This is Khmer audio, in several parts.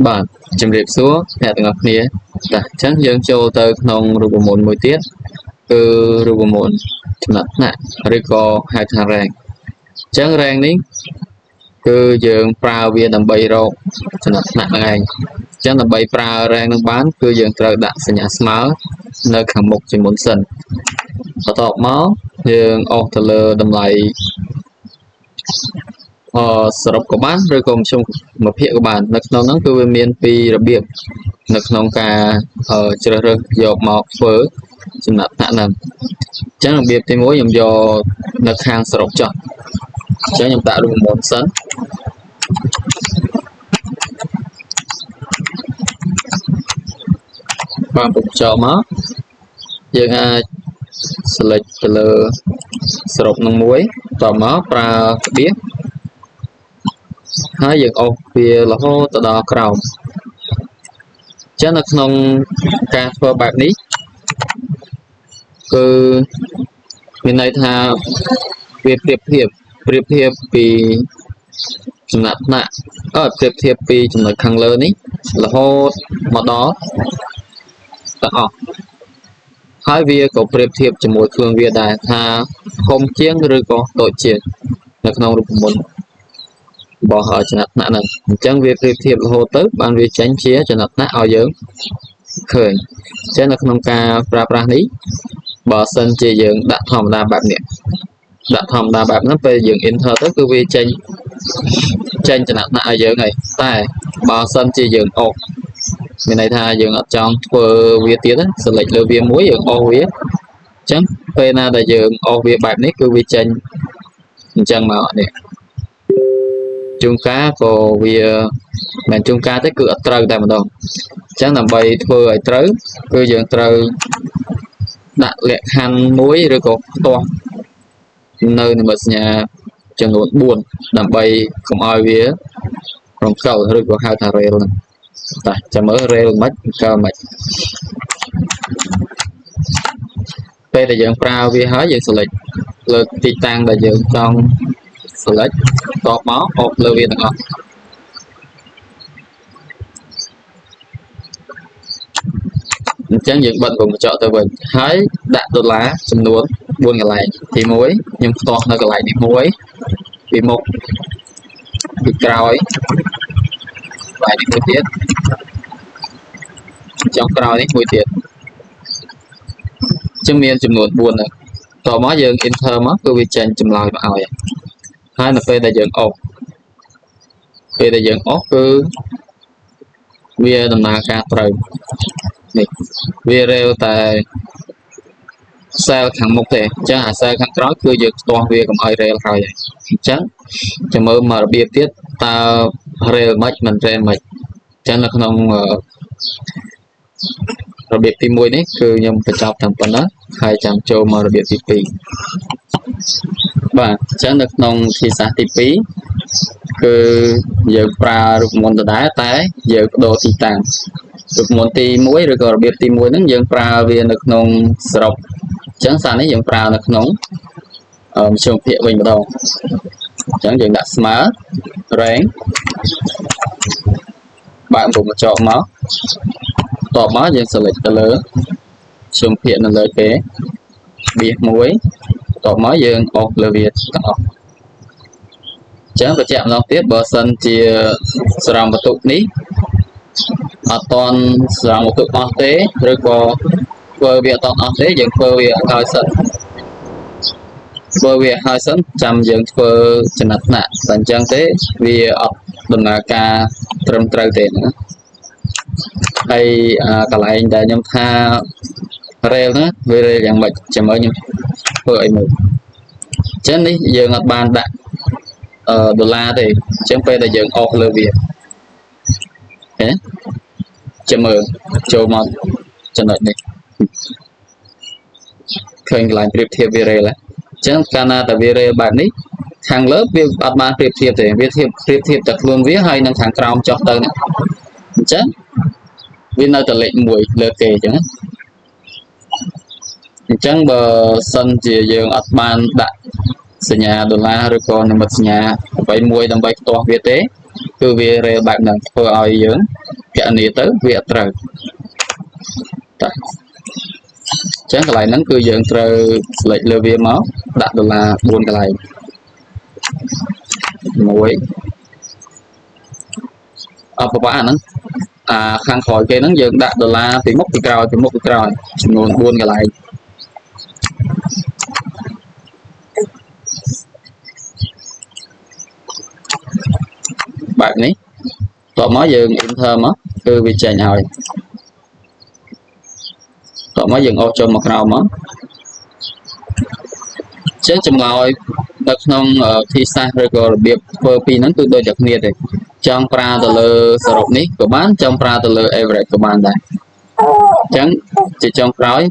បាទជំរាបសួរអ្នកទាំងអស់គ្នាចាអញ្ចឹងយើងចូលទៅក្នុងរូបមន្តមួយទៀតគឺរូបមន្តចំណាត់ថ្នាក់ឬក៏ហៅថា rank អញ្ចឹង rank នេះគឺយើងប្រើវាដើម្បីរកចំណាត់ថ្នាក់ហ្នឹងឯងអញ្ចឹងដើម្បីប្រើ rank នឹងបានគឺយើងត្រូវដាក់សញ្ញាស្មើនៅខាងមុខជាមុនសិនបន្ទាប់មកយើងអុសទៅលើតម្លៃសរុបក៏បានឬក៏មធ្យមភាគក៏បាននៅក្នុងហ្នឹងគឺវាមានពីររបៀបនៅក្នុងការជ្រើសរើសយកមកធ្វើចំណាត់ថ្នាក់ហ្នឹងអញ្ចឹងរបៀបទី1ខ្ញុំយកនៅខាងសរុបចុះអញ្ចឹងខ្ញុំដាក់រូបមន្តសិនបានបញ្ចូលមកយើងអាច select ទៅលើសរុបនឹងមួយតមកប្រើក្បៀសហើយយើងអុសវារហូតទៅដល់ក្រោមអញ្ចឹងនៅក្នុងការធ្វើបែបនេះគឺមានន័យថាវាប្រៀបធៀបពីចំណាត់ថ្នាក់ប្រៀបធៀបពីចំណុចខាងលើនេះរហូតមកដល់ទាំងអស់ហើយវាក៏ប្រៀបធៀបជាមួយខ្លួនវាដែរថាធំជាងឬក៏តូចជាងនៅក្នុងរូបមន្តរបស់ចំណាត់ថ្នាក់ហ្នឹងអញ្ចឹងវាប្រៀបធៀបរហូតទៅបានវាចេញជាចំណាត់ថ្នាក់ឲ្យយើងឃើញអញ្ចឹងនៅក្នុងការប្រើប្រាស់នេះបើសិនជាយើងដាក់ធម្មតាបែបនេះដាក់ធម្មតាបែបហ្នឹងពេលយើង enter ទៅគឺវាចេញចំណាត់ថ្នាក់ឲ្យយើងហើយតែបើសិនជាយើងអុសមានន័យថាយើងអត់ចង់ធ្វើវាទៀត select លើវាមួយយើងអុសវាអញ្ចឹងពេលណាដែលយើងអុសវាបែបនេះគឺវាចេញអញ្ចឹងមកនេះជួនកាលក៏វាមិនជួនកាលទេគឺអត់ត្រូវតែម្ដងអញ្ចឹងដើម្បីធ្វើឲ្យត្រូវគឺយើងត្រូវដាក់លក្ខខណ្ឌមួយឬក៏ផ្ទាស់នៅនិមិត្តសញ្ញាចំនួន4ដើម្បីកុំឲ្យវារំកិលឬក៏ហៅថា rail ហ្នឹងតែចាំមើល rail មិនកើមិនពេលដែលយើងប្រើវាហើយយើង select លើទីតាំងដែលយើងចង់ select តបមកអបលើវាទាំងអស់អញ្ចឹងយើងបិទវងកញ្ចក់ទៅវិញហើយដាក់ដុល្លារចំនួន4កន្លែងទី1ខ្ញុំផ្ទាស់នៅកន្លែងនេះមួយពីមុខពីក្រោយបែបនេះមួយទៀតចុងក្រោយនេះមួយទៀតចឹងមានចំនួន4ហ្នឹងតមកយើង enter មកគឺវាចេញចម្លើយមកឲ្យហើយនៅពេលដែលយើងអុសគឺវាដំណើរការត្រូវនេះវារេវតែ cell ខាងមុខទេអញ្ចឹងអា cell ខាងក្រោយគឺយើងផ្ទាស់វាកុំឲ្យ rail ហើយអញ្ចឹងចាំមើលមករបៀបទៀតតើ rail មិន rail មិនអញ្ចឹងនៅក្នុងរបៀបទី1នេះគឺខ្ញុំបញ្ចប់តាមប៉ុណ្ណាហើយចាំចូលមករបៀបទី2បាទអញ្ចឹងនៅក្នុងវិធីសាស្ត្រទី2គឺយើងប្រើរូបមន្តដដែលតែយើងបដូរទីតាំងរូបមន្តទី1ឬក៏របៀបទី1ហ្នឹងយើងប្រើវានៅក្នុងសរុបអញ្ចឹងសារនេះយើងប្រើនៅក្នុងមធ្យមភាគវិញម្ដងអញ្ចឹងយើងដាក់ស្មើ rank បើកមុខកញ្ចក់មកតបមកយើង select ទៅលើមធ្យមភាគនៅលើគេបៀសមួយតបមកយើងអុសលើវាទាំងអស់អញ្ចឹងបញ្ជាក់ម្ដងទៀតបើសិនជាសារមវត្ថុនេះអត់តន់សារមវត្ថុអស់ទេឬក៏ធ្វើវាអត់តន់អស់ទេយើងធ្វើវាឲ្យសិនចាំយើងធ្វើចំណាត់ថ្នាក់តែអញ្ចឹងទេវាអត់ដំណើរការត្រឹមត្រូវទេណាហើយកន្លែងដែលខ្ញុំថា rail ណាវា rail យ៉ាងម៉េចចាំមើលខ្ញុំធ្វើឲ្យមើលអញ្ចឹងនេះយើងអត់បានដាក់ដុល្លារទេអញ្ចឹងពេលដែលយើងអុសលើវាចាំមើលចូលមកចំណុចនេះឃើញកន្លែងប្រៀបធៀបវា rail អញ្ចឹងកាលណាតែវា rail បែបនេះខាងលើវាអត់បានប្រៀបធៀបទេវាប្រៀបធៀបតែខ្លួនវាហើយនឹងខាងក្រោមចុះទៅណាអញ្ចឹងវានៅតែលេខ1លើគេអញ្ចឹងបើសិនជាយើងអត់បានដាក់សញ្ញាដុល្លារឬក៏និមិត្តសញ្ញាអ្វីមួយដើម្បីផ្ទាស់វាទេ គឺវារេលបែបហ្នឹងធ្វើឲ្យយើងកណនីទៅវាអត់ត្រូវតើចឹងកន្លែងហ្នឹងគឺយើងត្រូវ select លើវាមកដាក់ដុល្លារ4កន្លែង1អបបអាហ្នឹងខាងក្រោយគេហ្នឹងយើងដាក់ដុល្លារពីមុខពីក្រោយចំនួន4កន្លែងបែបនេះតោះមកយើង enter មកគឺវាចេញហើយតោះមកយើងអូសចូលមកក្រោមមកចឹងចម្លើយនៅក្នុងទីសាស្ត្រឬក៏របៀបធ្វើពីរហ្នឹងគឺដូចតែគ្នាទេចង់ប្រើទៅលើសរុបនេះក៏បានចង់ប្រើទៅលើ average ក៏បានដែរអញ្ចឹងជាចុងក្រោយ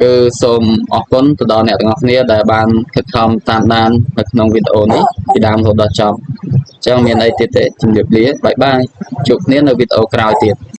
គឺសូមអរគុណទៅដល់អ្នកទាំងអស់គ្នាដែលបានខិតខំតាមដាននៅក្នុងវីដេអូនេះពីដើមរហូតដល់ចប់អញ្ចឹងមានអីទៀតទេជម្រាបលាបាយបាយជួបគ្នានៅវីដេអូក្រោយទៀត